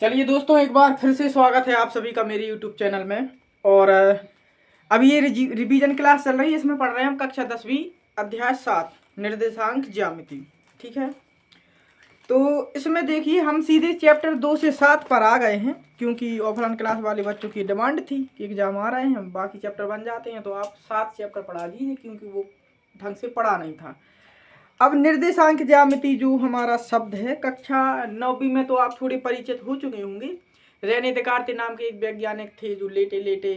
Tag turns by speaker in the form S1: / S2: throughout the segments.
S1: चलिए दोस्तों, एक बार फिर से स्वागत है आप सभी का मेरे YouTube चैनल में। और अभी ये रिवीजन क्लास चल रही है। इसमें पढ़ रहे हैं हम कक्षा 10वीं अध्याय 7 निर्देशांक ज्यामिति। ठीक है, तो इसमें देखिए हम सीधे चैप्टर 2 से 7 पर आ गए हैं, क्योंकि ऑफलाइन क्लास वाले बच्चों की डिमांड थी कि एग्जाम आ रहे हैं, बाकी चैप्टर बन जाते हैं, तो आप 7 चैप्टर पढ़ा दीजिए, क्योंकि वो ढंग से पढ़ा नहीं था। अब निर्देशांक ज्यामिति जो हमारा शब्द है, कक्षा 9वीं में तो आप थोड़े परिचित हो चुके होंगे। रेने देकार्ते नाम के एक वैज्ञानिक थे जो लेटे लेटे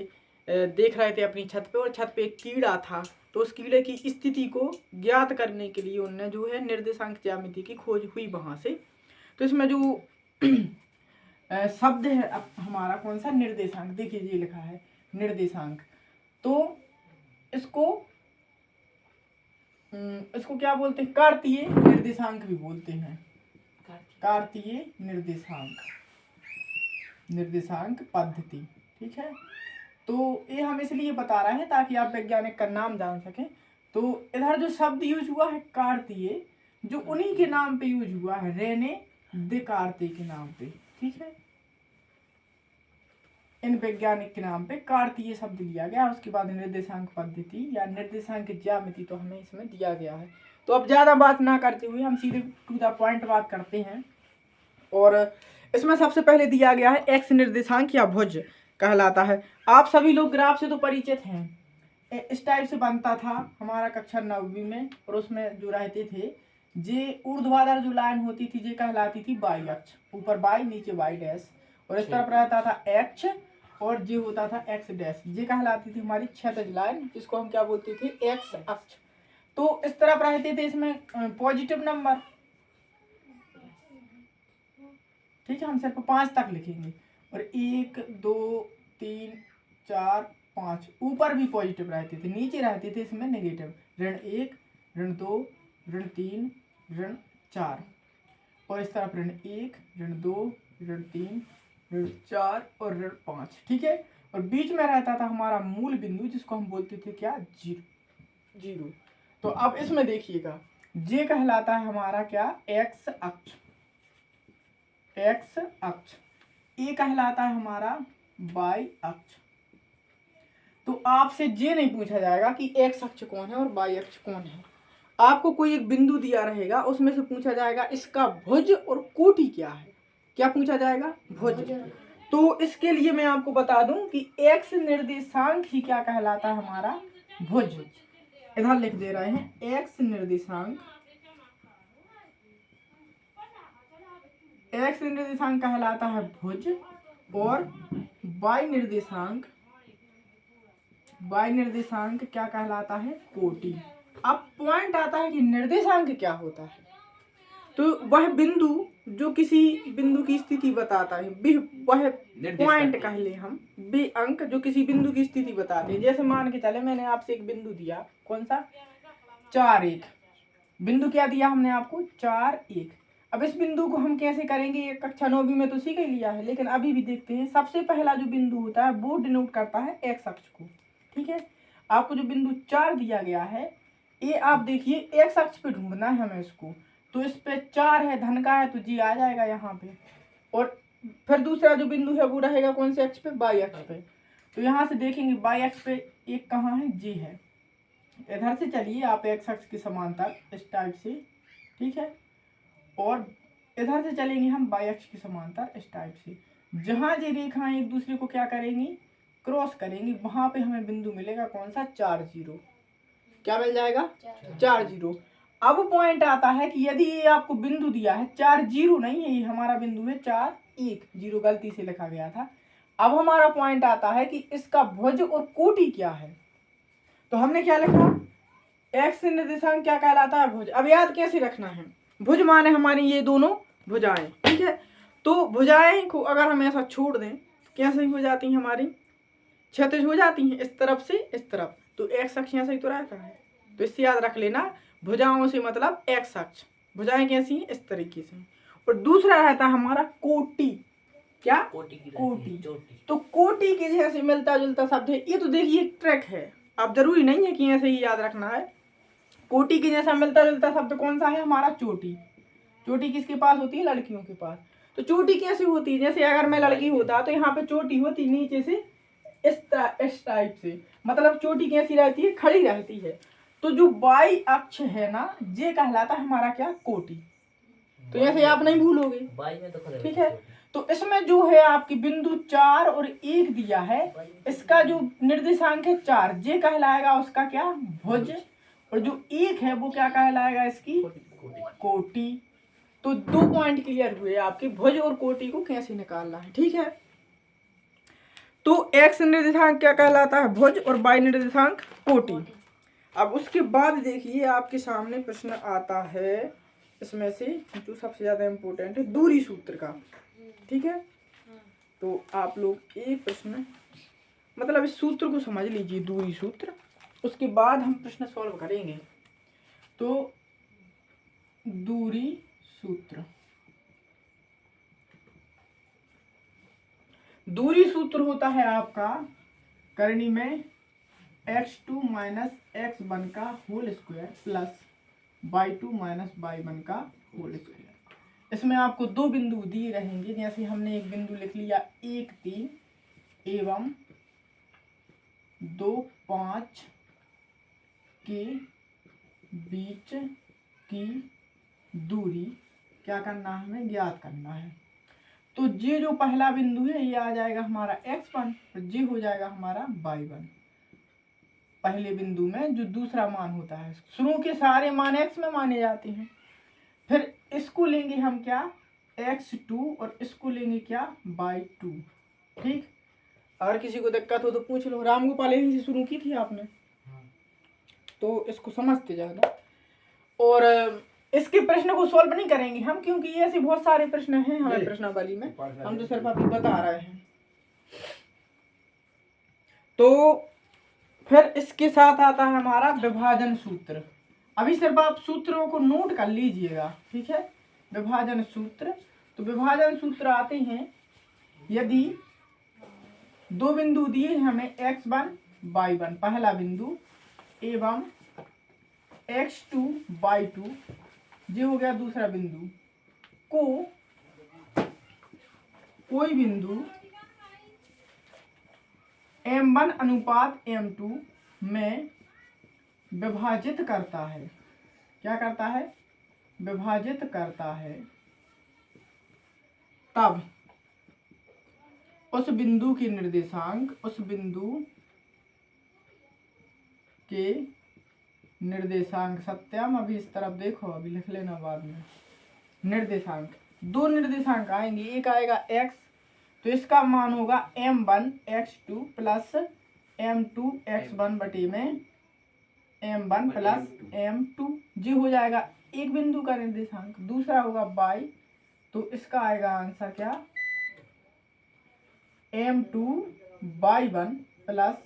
S1: देख रहे थे अपनी छत पे, और छत पे एक कीड़ा था। तो उस कीड़े की स्थिति को ज्ञात करने के लिए उनने जो है निर्देशांक ज्यामिति की खोज हुई वहां से। तो इसमें जो शब्द है अब हमारा कौन सा, निर्देशांक। देखिए ये लिखा है निर्देशांक। तो इसको क्या बोलते हैं, कार्तीय निर्देशांक भी बोलते हैं। कार्तीय निर्देशांक पद्धति। ठीक है, तो ये हम इसलिए बता रहे हैं ताकि आप वैज्ञानिक का नाम जान सकें। तो इधर जो शब्द यूज हुआ है कार्तीय, जो उन्हीं के नाम पे यूज हुआ है, रेने देकार्ते के नाम पे। ठीक है, इन वैज्ञानिक के नाम पे कार्तीय शब्द लिया गया। उसके बाद निर्देशांक पद्धति या निर्देशांक ज्यामिति तो हमें इसमें दिया गया है। तो अब ज्यादा बात ना करते हुए हम सीधे टू द पॉइंट बात करते हैं। और इसमें सबसे पहले दिया गया है एक्स निर्देशांक या भुज कहलाता है। आप सभी लोग ग्राफ से तो परिचित हैं। इस टाइप से बनता था हमारा कक्षा 9वीं में, और उसमें जो रहते थे जे ऊर्ध्वाधर जो लाइन होती थी, ये कहलाती थी वाई अक्ष। ऊपर वाई, नीचे वाई डैश, और इस तरफ रहता था एक्स, और ये होता था एक्स डैश। ये कहलाती थी हमारी क्षैतिज लाइन, जिसको हम क्या बोलते थे, एक्स अक्ष। तो इस तरफ रहते थे इसमें पॉजिटिव नंबर। ठीक है, हम सिर्फ 5 तक लिखेंगे, और 1 2 3 4 5 ऊपर भी पॉजिटिव रहते थे, नीचे रहते थे इसमें नेगेटिव। ऋण 1, ऋण 2, ऋण 3, ऋण 4, और इस तरफ ऋण 1, ऋण 2, ऋण 3, ऋण 4 और ऋण 5। ठीक है, और बीच में रहता था हमारा मूल बिंदु, जिसको हम बोलते थे क्या, जीरो। तो अब इसमें देखिएगा, ये कहलाता है हमारा क्या, एक्स अक्ष। ये कहलाता है हमारा वाई अक्ष। तो आपसे ये नहीं पूछा जाएगा कि एक्स अक्ष कौन है और वाई अक्ष कौन है। आपको कोई एक बिंदु दिया रहेगा, उसमें से पूछा जाएगा इसका भुज और कोटि क्या है। क्या पूछा जाएगा, भुज। तो इसके लिए मैं आपको बता दूं कि एक्स निर्देशांक ही क्या कहलाता है, हमारा भुज। इधर लिख दे रहे हैं, एक्स निर्देशांक कहलाता है भुज, और वाई निर्देशांक क्या कहलाता है, कोटि। अब पॉइंट आता है कि निर्देशांक क्या होता है। तो वह बिंदु जो किसी बिंदु की स्थिति बताता है, वह पॉइंट कह ले हम, बे अंक जो किसी बिंदु की स्थिति बताते हैं। जैसे मान के चले मैंने आपसे एक बिंदु दिया, कौन सा, 4 1। बिंदु क्या दिया हमने आपको, 4 1। अब इस बिंदु को हम कैसे करेंगे, ये कक्षा 9वीं में तो सीख ही लिया है, लेकिन अभी भी देखते हैं। सबसे पहला जो बिंदु होता है वो डिनोट करता है एक्स अक्ष को। ठीक है, आपको जो बिंदु 4 दिया गया है, ये आप देखिए एक्स अक्ष पे ढूंढना है हमें इसको। तो इस पे 4 है, धन का है, तो जी आ जाएगा यहाँ पे। और फिर दूसरा जो बिंदु है वो रहेगा कौन से अक्ष पे, वाई अक्ष पे। तो यहाँ से देखेंगे वाई अक्ष पे एक कहाँ है, जी है। इधर से चलिए आप एक्स अक्ष के समांतर इस टाइप से। ठीक है, और इधर से चलेंगे हम वाई अक्ष के समांतर इस टाइप से। जहां ये रेखाएं एक दूसरे को क्या करेंगी, क्रॉस करेंगी, वहां पे हमें बिंदु मिलेगा कौन सा, 4 0। क्या मिल जाएगा, 4 0। अब पॉइंट आता है कि यदि ये आपको बिंदु दिया है, 4 0 नहीं है, ये हमारा बिंदु है 4 1, 0 गलती से लिखा गया था। अब हमारा पॉइंट आता है कि इसका भुज और कोटि क्या है। तो हमने क्या लिखा, एक्स निर्देशांक क्या कहलाता है, भुज। अब याद कैसे रखना है, भुज माने हमारी ये दोनों भुजाएं। ठीक है, तो भुजाएं को अगर हम ऐसा छोड़ दें तो कैसे हो जाती हैं, हमारी क्षैतिज हो जाती हैं, इस तरफ से इस तरफ। तो एक्स अक्ष ऐसा ही तो रहता है। तो इससे याद रख लेना, भुजाओं से मतलब एक्स अक्ष। भुजाएं कैसी हैं, इस तरीके से। और दूसरा रहता है हमारा कोटि। क्या, कोटि। तो कोटि के जैसे मिलता जुलता शब्द है ये, तो देखिए ट्रैक है। अब जरूरी नहीं है कि ऐसे ही याद रखना है। कोटि के जैसा मिलता जुलता शब्द कौन सा है, हमारा चोटी। चोटी किसके पास होती है, लड़कियों के पास। तो चोटी कैसे होती है, जैसे अगर मैं लड़की होता तो यहाँ पे चोटी होती नीचे से इस टाइप से, मतलब चोटी कैसी रहती है, खड़ी रहती है। तो जो बाई अक्ष है ना, ये कहलाता है हमारा क्या, कोटि। तो ऐसे आप नहीं भूलोगे, ठीक है। तो इसमें जो है आपकी बिंदु 4 और 1 दिया है, इसका जो निर्देशांक है 4, ये कहलाएगा उसका क्या, भुज, और जो 1 है वो क्या कहलाएगा, इसकी कोटि। तो 2 पॉइंट क्लियर हुए आपके, भुज और कोटि को कैसे निकालना है, ठीक है। तो एक्स निर्देशांक क्या कहलाता है, भुज, और वाई निर्देशांक कोटि। अब उसके बाद देखिए आपके सामने प्रश्न आता है इसमें से जो सबसे ज्यादा इम्पोर्टेंट है, दूरी सूत्र का, ठीक है। तो आप लोग एक प्रश्न, मतलब इस सूत्र को समझ लीजिए, दूरी सूत्र, उसके बाद हम प्रश्न सॉल्व करेंगे। तो दूरी सूत्र, दूरी सूत्र होता है आपका करनी में x2 माइनस x1 का whole square plus y2 minus y1 का होल स्क्वायर। इसमें आपको 2 बिंदु दिए रहेंगे, जैसे हमने एक बिंदु लिख लिया 1, 3 एवं 2, 5 के बीच की दूरी क्या करना है, हमें ज्ञात करना है। तो ये जो पहला बिंदु है ये आ जाएगा हमारा x1 और ये हो जाएगा हमारा y1। पहले बिंदु में जो दूसरा मान होता है, शुरू के सारे मान x में माने जाते हैं। फिर इसको लेंगे हम क्या, x2, और इसको लेंगे क्या, y2, ठीक। अगर किसी को दिक्कत हो तो पूछ लो, रामगोपाल यहीं से शुरू की थी आपने, तो इसको समझते जाना। और इसके प्रश्न को सॉल्व नहीं करेंगे हम, क्योंकि ऐसे बहुत सारे प्रश्न हैं हमें प्रश्नावली में, हम तो सिर्फ अभी बता रहे हैं। तो फिर इसके साथ आता है हमारा विभाजन सूत्र। अभी सिर्फ आप सूत्रों को नोट कर लीजिएगा, ठीक है। विभाजन सूत्र, तो विभाजन सूत्र आते हैं, यदि 2 बिंदु दिए हमें x1 y1 पहला बिंदु एवं x2 y2 ये हो गया दूसरा बिंदु, को कोई बिंदु m1 अनुपात m2 में विभाजित करता है, क्या करता है, विभाजित करता है, तब उस बिंदु के निर्देशांक, उस बिंदु के निर्देशांक, सत्यम अभी इस तरफ देखो, अभी लिख लेना बाद में। निर्देशांक, 2 निर्देशांक आएंगे, एक आएगा x, तो इसका मान होगा m1 x2 plus m2 x1 बटे में m1 प्लस m2, जी हो जाएगा एक बिंदु का निर्देशांक। दूसरा होगा y, तो इसका आएगा आंसर क्या, m2 y1 plus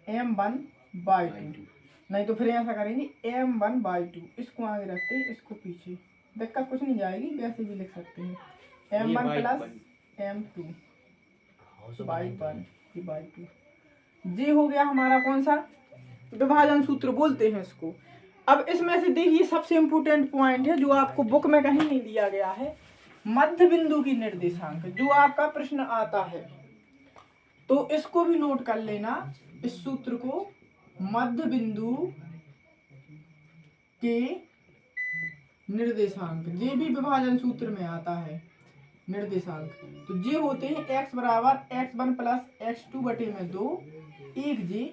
S1: m1 y2। नहीं तो फिर ऐसा करेंगे m1 y2, इसको आगे रखते हैं, इसको पीछे, दिक्कत कुछ नहीं जाएगी, वैसे भी लिख सकते हैं m1 plus m2 y1 y2। ये हो गया हमारा कौन सा, विभाजन सूत्र बोलते हैं इसको। अब इसमें से देखिए सबसे इम्पोर्टेंट पॉइंट है जो आपको बुक में कहीं नहीं दिया गया है, मध्य बिंदु की निर्देशांक, जो आपका प्रश्न आता है, तो इसको भी नोट कर लेना, इस सूत्र को, मध्य बिंदु के निर्देशांक, ये भी विभाजन सूत्र में आता है निर्देशांक। तो ये होते हैं x बराबर x1 प्लस x2 बटे में 2 1 जी,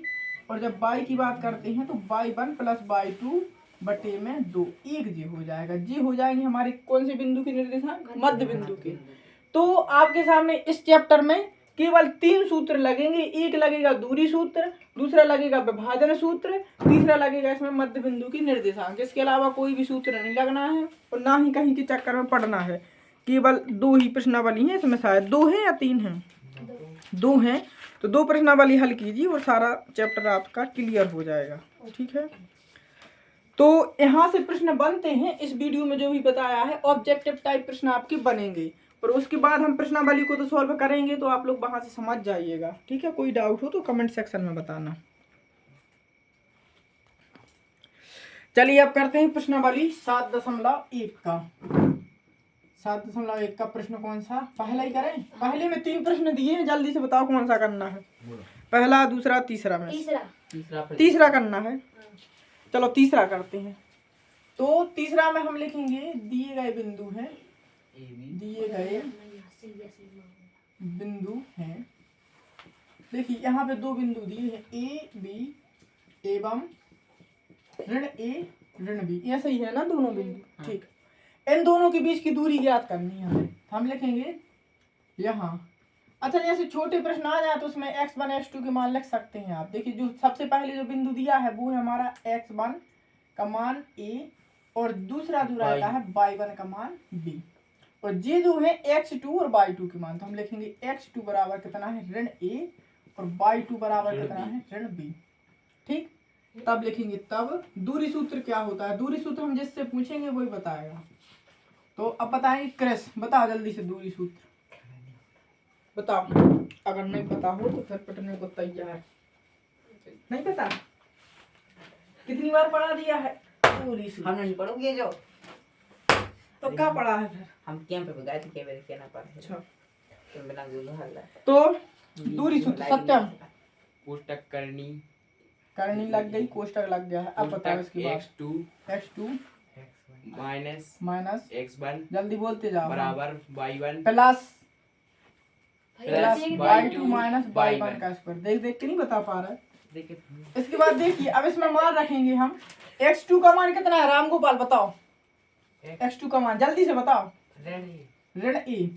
S1: और जब y की बात करते हैं तो y1 प्लस y2 बटे में 2 1 जी हो जाएगा। जी हो जाएंगे हमारे कौन से बिंदु के निर्देशांक, मध्य बिंदु के। तो आपके सामने इस चैप्टर में केवल 3 सूत्र लगेंगे, एक लगेगा दूरी सूत्र, दूसरा लगेगा विभाजन सूत्र, तीसरा लगेगा इसमें मध्य बिंदु की निर्देशांक। इसके अलावा कोई भी सूत्र नहीं लगना है और ना ही कहीं के चक्कर में पढ़ना है। केवल 2 ही प्रश्नावली हैं इसमें, शायद 2 हैं या 3 हैं, 2 हैं। तो 2 प्रश्नावली हल कीजिए और सारा चैप्टर आपका क्लियर हो जाएगा, ठीक है। तो यहाँ से प्रश्न बनते हैं, इस वीडियो में जो भी बताया है ऑब्जेक्टिव टाइप प्रश्न आपके बनेंगे, और उसके बाद हम प्रश्नावली को तो सॉल्व करेंगे, तो आप लोग वहां से समझ जाइएगा, ठीक है। कोई डाउट हो तो कमेंट सेक्शन में बताना। चलिए अब करते हैं प्रश्नावली 7.1 का। 7.1 का प्रश्न कौन सा? पहला ही करें। पहले में 3 प्रश्न दिए हैं, जल्दी से बताओ कौन सा करना है। पहला, दूसरा, तीसरा में तीसरा करना है। चलो तीसरा करते हैं। तो तीसरा में हम लिखेंगे दिए गए बिंदु हैं, दिए गए बिंदु हैं। देखिए यहाँ पे 2 बिंदु दिए हैं, ए बी एवं ऋण ए ऋण बी, ऐसा ही है ना दोनों बिंदु। ठीक, इन दोनों के बीच की दूरी ज्ञात करनी है हमें। हम लिखेंगे यहाँ। अच्छा, जैसे छोटे प्रश्न आ जाए तो उसमें x1 x2 के मान लिख सकते हैं आप। देखिए जो सबसे पहले जो बिंदु दिया है वो है हमारा x1 का मान a, और दूसरा जो रहता है y1 का मान b, और ये जो है x2 और y2 के मान। तो हम लिखेंगे x2 बराबर कितना है ऋण a, और y2 बराबर कितना है ऋण b। ठीक, तब लिखेंगे, तब दूरी सूत्र क्या होता है? दूरी सूत्र हम जिससे पूछेंगे वही बताएगा। तो अब बताएंगे क्रिस, बताओ जल्दी से दूरी सूत्र बताओ। अगर नहीं पता हो तो फिर पिटने को तैयार। नहीं पता? कितनी बार पढ़ा दिया है दूरी सूत्र?
S2: हमने नहीं पढ़ोगे जो
S1: तो क्या पढ़ा है फिर?
S2: हम कैंप पे गए थे, के बारे कहना पड़ा।
S1: अच्छा,
S2: तुम बिना गुल हल्ला
S1: तो दूरी सूत्र सत्यम
S3: कोष्टक
S1: करनी लग गई, कोष्टक लग गया है। अब बताओ इसके बाद। x2 माइनस
S3: x1
S1: जल्दी बोलते जाओ
S3: बराबर y1
S1: plus
S3: y2
S1: y2 minus y1 का स्क्वायर। देख देख के नहीं बता पा रहा है।
S3: देखिए
S1: इसके बाद देखिए, अब इसमें मान रखेंगे हम। x2 का मान कितना है रामगोपाल बताओ? x2 का मान जल्दी से बताओ। ऋण a,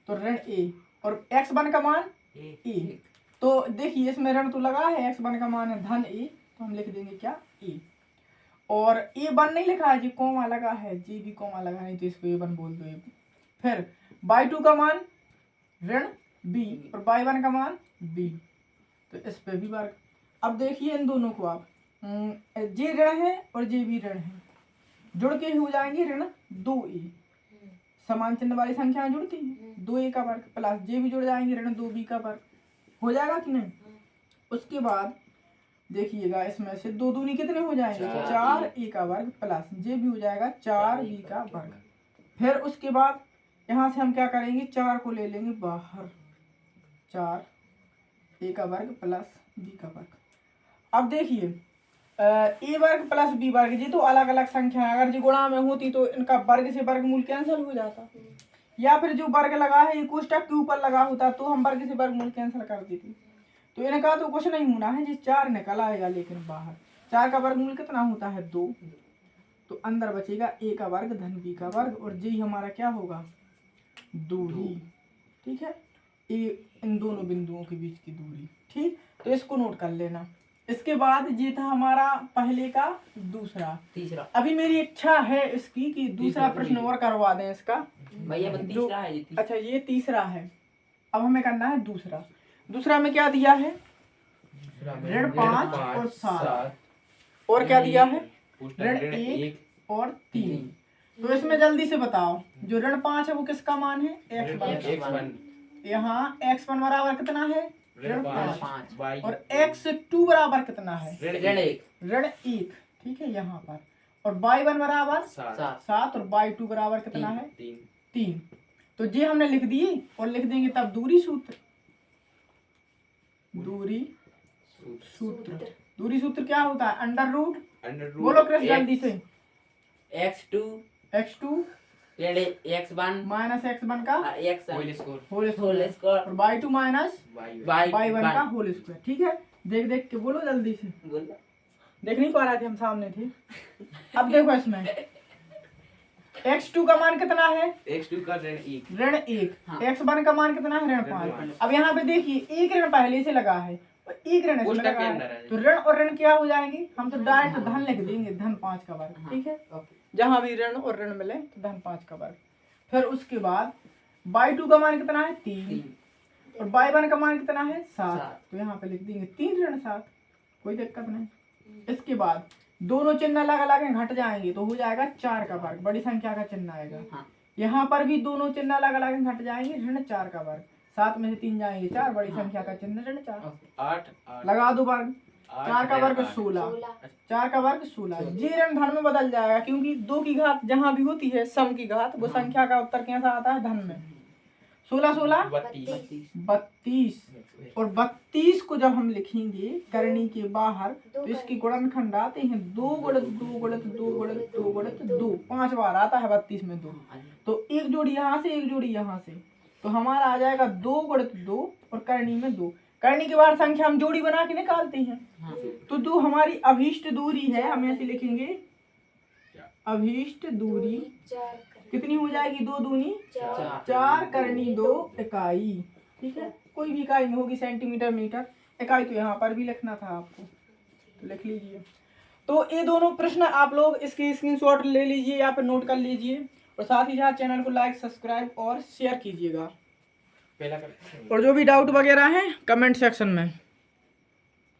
S1: तो ऋण a, और x1 का मान a। तो देखिए इसमें ऋण तो लगा है, x1 का मान है धन a, तो हम लिख देंगे क्या a। और a1 नहीं लिखा है जी, कोमा लगा है, जी भी कोमा लगा नहीं तो इसको a1 बोल दो। फिर y2 का मान ऋण b, और y1 का मान b, तो इस पे भी वर्ग। अब देखिए इन दोनों को आप, जे ऋण है और जे भी ऋण है, जुड़ के हो जाएंगे ऋण 2a। समान चिन्ह वाली संख्या जुड़ती है, 2a का वर्ग प्लस जे भी जुड़ जाएंगे ऋण 2b का वर्ग। हो जाएगा कि नहीं? उसके बाद देखिएगा इसमें से 2 दूनी कितने हो जाएंगे? 4a का वर्ग प्लस जे भी हो जाएगा 4b का वर्ग। फिर उसके बाद यहाँ से हम क्या करेंगे, 4 को ले लेंगे बाहर, 4a का वर्ग प्लस b का वर्ग। अब देखिए a वर्ग प्लस b वर्ग, ये तो अलग अलग संख्या है। अगर ये गुणा में होती तो इनका वर्ग से वर्गमूल कैंसिल हो जाता, या फिर जो वर्ग लगा है ये कोष्टक के ऊपर लगा होता तो हम वर्ग से वर्गमूल कैंसिल कर देते। तो इनका तो कुछ नहीं होना है, जी 4 निकल आएगा, लेकिन बाहर 4 का वर्गमूल कितना होता है 2, तो अंदर बचेगा a का वर्ग धन b का वर्ग, और जी हमारा क्या होगा दूरी। ठीक है, इन दोनों बिंदुओं के बीच की दूरी। ठीक, तो इसको नोट कर लेना। इसके बाद ये था हमारा पहले का दूसरा।
S2: तीसरा
S1: अभी मेरी इच्छा है इसकी कि दूसरा प्रश्न और करवा दें इसका।
S2: भैया तीसरा है जी।
S1: अच्छा ये तीसरा है, अब हमें करना है दूसरा। दूसरा में क्या दिया है? ऋण 5 और 7, और क्या दिया है? ऋण 1 और 3। तो इसमें जल्दी से बताओ, जो ऋण 5 है वो किसका मान है? x1। यहाँ x1 बराबर कितना है? ऋण 5, और x2 बराबर कितना है? ऋण 1। ठीक है यहाँ पर, और y1 बराबर 7, और y2 बराबर कितना है? 3। तो ये हमने लिख दिए, और लिख देंगे तब दूरी सूत्र। दूरी सूत्र क्या होता है? Under root. बोलो कृष्ण जल्दी से। x2
S2: x1
S1: माइनस x1 का होल
S2: स्क्वायर
S1: और y2 माइनस y1 का होल स्क्वायर। ठीक है, देख देख के बोलो जल्दी से। देख नहीं पा रहे थे, हम सामने थे। अब देखो इसमें x2 का मान कितना है?
S3: x2 का ऋण 1,
S1: हाँ। x1 का मान कितना है? ऋण 5। अब यहाँ पे देखिए एक ऋण पहले से लगा है और एक ऋण इसमें लगा है, तो ऋण और ऋण क्या हो जाएंगे? हम तो डायरेक्ट धन लिख देंगे, धन 5 का वर्ग। ठीक है, जहां भी ऋण और ऋण मिले तो धन 5 का वर्ग। फिर उसके बाद y2 का मान कितना है? 3, और y1 का मान कितना है? 7। तो यहाँ पे लिख देंगे 3 ऋण 7, कोई दिक्कत नहीं। इसके बाद दोनों चिन्ह अलग अलग घट जाएंगे तो हो जाएगा 4 का वर्ग, बड़ी संख्या का चिन्ह आएगा। यहाँ पर भी दोनों चिन्ह अलग अलग घट जाएंगे, ऋण 4 का वर्ग। 7 में से 3 जाएंगे 4, बड़ी संख्या का चिन्ह ऋण 4।
S3: 8
S1: लगा दो वर्ग। 4 का वर्ग 16, 4 का वर्ग 16। ये ऋण धन में बदल जाएगा क्योंकि 2 की घात जहाँ भी होती है सम की घात, वो संख्या का उत्तर कैसा आता है? धन में। 16 16 32, और 32 को जब हम लिखेंगे करनी के बाहर तो इसकी गुणनखंड आते हैं 2 गुणित 2 गुणित 2 गुणित 2 गुणित 2, 5 बार आता है 32 में 2। तो एक जोड़ी यहाँ से, एक जोड़ी यहाँ से, तो हमारा आ जाएगा 2 गुणित 2 और करनी में 2। करनी के बाद संख्या हम जोड़ी बना के निकालते हैं। तो 2 हमारी अभीष्ट दूरी है, हम ऐसे लिखेंगे अभीष्ट दूरी कितनी हो जाएगी? 2 दूनी 4 करनी 2 इकाई। ठीक है, कोई भी इकाई में होगी, सेंटीमीटर मीटर। इकाई तो यहाँ पर भी लिखना था आपको, तो लिख लीजिए। तो ये दोनों प्रश्न आप लोग इसके स्क्रीनशॉट ले लीजिए या फिर नोट कर लीजिए, और साथ ही साथ चैनल को लाइक, सब्सक्राइब और शेयर कीजिएगा। और जो भी डाउट वगैरह है कमेंट सेक्शन में